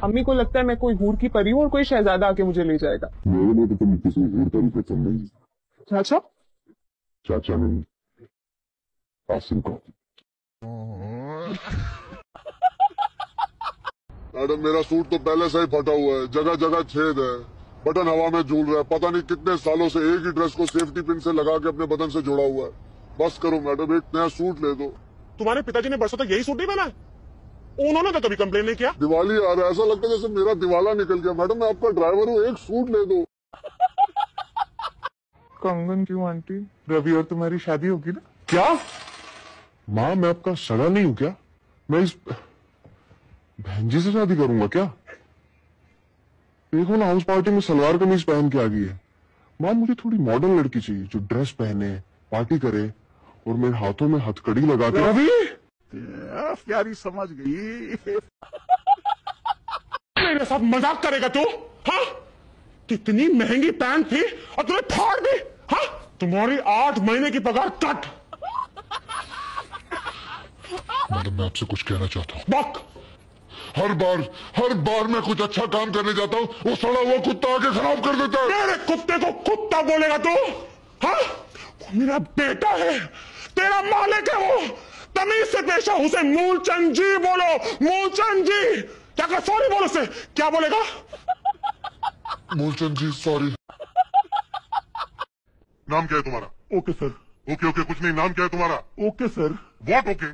अम्मी को लगता है मैं कोई हूर की परी हूँ और कोई शहजादा आके मुझे ले जाएगा। मेरे लिए तो तुम किसी हूर का भी पसंद नहीं। चाचा? चाचा नहीं, आसिम का। मैडम मेरा सूट तो पहले से ही फटा हुआ है, जगह जगह छेद है, बटन हवा में झूल रहा है, पता नहीं कितने सालों से एक ही ड्रेस को सेफ्टी पिन से लगा के अपने बदन से जोड़ा हुआ है। बस करो मैडम, एक नया सूट ले दो। तुम्हारे पिताजी ने बरसों तक यही सूट नहीं पहना है? उन्होंने तो कभी कंप्लेन नहीं किया। दिवाली आ रहा है, ऐसा लगता है जैसे मेरा दिवाला निकल गया। मैडम मैं आपका ड्राइवर हूँ, एक सूट ले दो। कंगन क्यों आंटी? रवि और तुम्हारी शादी होगी ना? क्या माँ, मैं आपका सगा नहीं हूँ क्या? मैं इस बहन जी से शादी करूंगा क्या? देखो ना, हाउस पार्टी में सलवार कमीज पहन के आ गई है। माँ मुझे थोड़ी मॉडर्न लड़की चाहिए जो ड्रेस पहने, पार्टी करे और मेरे हाथों में हथकड़ी लगा के। रवि प्यारी समझ गई। मेरे साथ मजाक करेगा तू? हाँ, कितनी महंगी पैंट थी और तूने फाड़ दी। हाँ, तुम्हारी 8 महीने की पगार कट। मैडम मैं आपसे कुछ कहना चाहता हूँ। बक। हर बार मैं कुछ अच्छा काम करने जाता हूँ, वो सड़ा हुआ कुत्ता आके खराब कर देता है। मेरे कुत्ते को कुत्ता बोलेगा तू? हाँ, वो मेरा बेटा है, तेरा मालिक है वो। तमीज से पेश आओ, उसे मूलचंद जी बोलो। मूलचंद जी। क्या कर, सॉरी बोलो उसे। क्या बोलेगा? मूलचंद जी सॉरी। नाम क्या है तुम्हारा? Okay sir. ओके कुछ नहीं, नाम क्या है तुम्हारा? Okay sir. What okay?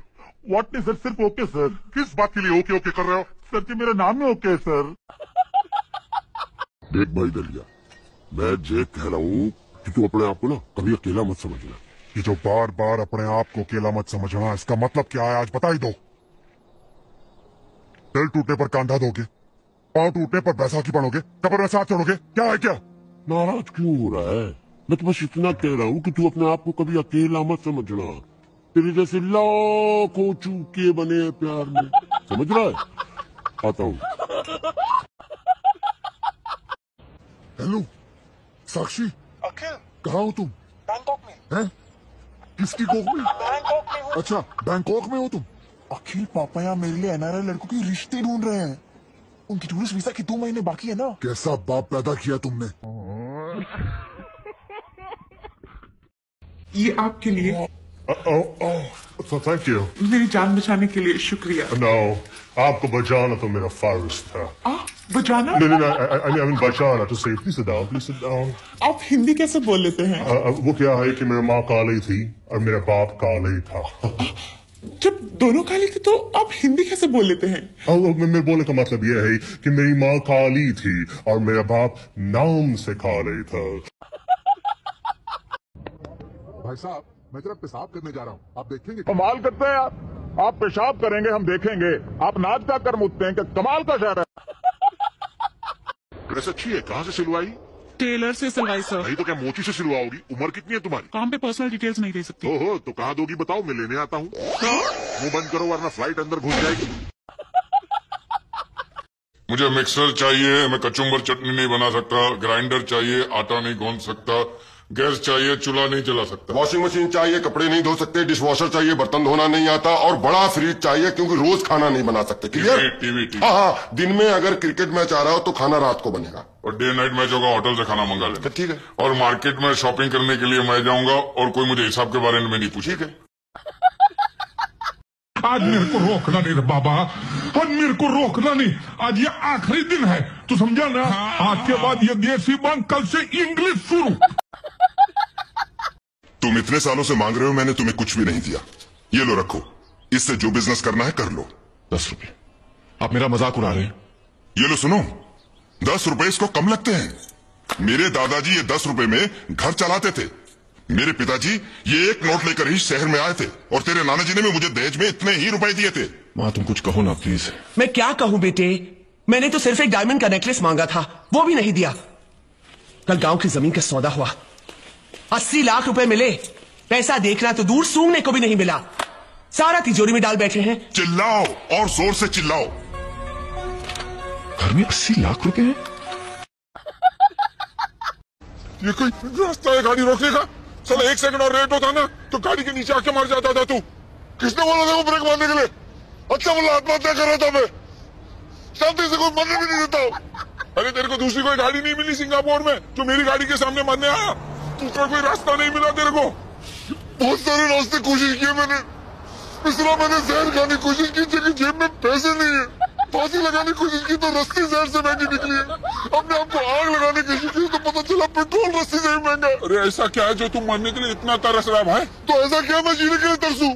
What नहीं सर, सिर्फ ओके सर। किस बात के लिए ओके कर रहे हो? सर जी मेरा नाम ही ओके सर। देख भाई दलिया, मैं ये कह रहा हूँ कि तू अपने आप को ना कभी अकेला मत समझना। ये जो बार बार अपने आप को अकेला मत समझना, इसका मतलब क्या है आज बता ही दो। दिल टूटने पर कांधा दोगे, पांव टूटने पर बैसाखी पढ़ोगे, कब्र में साथ चढ़ोगे, क्या है क्या? नाराज क्यों हो रहा है? मैं तो बस इतना कह रहा हूँ कि तू अपने आप को कभी अकेला मत समझना। तेरे जैसे लाखों चूके बने हैं प्यार में, समझ रहा है? आता हूँ। हेलो साक्षी, अखिल, कहाँ हो तुम? बैंकॉक में। हैं? किसकी कोख में? बैंकॉक में हूँ। अच्छा बैंकॉक में हो तुम? अखिल पापा यहाँ मेरे लिए एनआरआई लड़कों के रिश्ते ढूंढ रहे हैं। उनकी टूरिस्ट वीजा की 2 महीने बाकी है ना। कैसा बाप पैदा किया तुमने? ये आपके लिए। Thank you. मेरी जान बचाने के लिए शुक्रिया। नो, आपको बचाना तो मेरा फर्ज था। बचाना? नहीं, बचाना तो सेफ्टी से डाउन, प्लीज सिट डाउन। आप हिंदी कैसे बोल लेते हैं? वो क्या है कि मेरी माँ काली थी और मेरा बाप काला ही था। जब दोनों काली थे तो आप हिंदी कैसे बोल लेते हैं? मेरे बोलने का मतलब यह है कि मेरी माँ काली थी और मेरा बाप नाम से काले था। भाई साहब मैं जरा पेशाब करने जा रहा हूँ, आप देखेंगे? कमाल करते हैं आप पेशाब करेंगे हम देखेंगे। आप नाच का कर मुझते हैं कि कमाल का शहर है। ड्रेस अच्छी है, कहाँ से सिलवाई? टेलर से सिलवाई सर। नहीं तो क्या मोची से सिलवाओगी? उम्र कितनी है तुम्हारी? काम पे पर्सनल डिटेल्स नहीं दे सकती। ओहो, तो कहाँ दोगी बताओ, मैं लेने आता हूँ। मुंह बंद करो वरना फ्लाइट अंदर घुस जाएगी। मुझे मिक्सर चाहिए, मैं कचुम्बर चटनी नहीं बना सकता। ग्राइंडर चाहिए, आटा नहीं गूंद सकता। गैस चाहिए, चूल्हा नहीं जला सकता। वॉशिंग मशीन चाहिए, कपड़े नहीं धो सकते। डिशवॉशर चाहिए, बर्तन धोना नहीं आता। और बड़ा फ्रिज चाहिए क्योंकि रोज खाना नहीं बना सकते। क्लियर? टीवी। हाँ, दिन में अगर क्रिकेट मैच आ रहा हो तो खाना रात को बनेगा। और डे नाइट मैच होगा, होटल से खाना मंगा लेना। ठीक है। और मार्केट में शॉपिंग करने के लिए मैं जाऊंगा और कोई मुझे हिसाब के बारे में नहीं पूछेगा। ठीक है। आज मेरे को रोकना नहीं रे बाबा, आज मेरे को रोकना नहीं। आज ये आखिरी दिन है, तू समझा ना? आज के बाद ये देसी बंद, कल से इंग्लिश शुरू। तुम इतने सालों से मांग रहे हो, मैंने तुम्हें कुछ भी नहीं दिया। ये लो रखो, इससे जो बिजनेस करना है कर लो। 10 रुपए। आप मेरा मजाक उड़ा रहे हैं? ये लो सुनो, 10 रुपए इसको कम लगते हैं। मेरे दादाजी ये 10 रुपए में घर चलाते थे। मेरे पिताजी ये एक नोट लेकर ही शहर में आए थे और तेरे नाना जी ने मुझे दहेज में इतने ही रुपए दिए थे। माँ तुम कुछ कहो ना प्लीज। मैं क्या कहूं बेटे, मैंने तो सिर्फ एक डायमंड का नेकलेस मांगा था, वो भी नहीं दिया। कल गांव की जमीन का सौदा हुआ, 80 लाख रुपए मिले। पैसा देखना तो दूर, सूंघने को भी नहीं मिला। सारा तिजोरी में डाल बैठे हैं। चिल्लाओ और जोर से चिल्लाओ। घर में 80 लाख रुपए हैं? ये कोई रास्ता है गाड़ी रोकने का? साला 1 सेकंड और लेट होता ना तो गाड़ी के नीचे आके मर जाता था तू। किसने बोला था वो ब्रेक मारने के लिए? अच्छा बोला, आत्महत्या कर रहा था मैं। शांति से कोई मरने भी नहीं देता। अरे तेरे को दूसरी कोई गाड़ी नहीं मिली सिंगापुर में जो मेरी गाड़ी के सामने मरने आया? दूसरा कोई रास्ता नहीं मिला तेरे को? बहुत सारे रास्ते कोशिश किए मैंने। पिछला मैंने जहर खाने की कोशिश की, लेकिन जेब में पैसे नहीं है। फांसी लगाने की कोशिश की तो रस्सी जहर से महंगी निकली है। अपने आप को आग लगाने की कोशिश की तो पता चला पेट्रोल रस्सी से ही महंगा। अरे ऐसा क्या है जो तुम मरने के लिए इतना तरस रहा है भाई? तो ऐसा क्या मैं जीने के लिए तरसूं?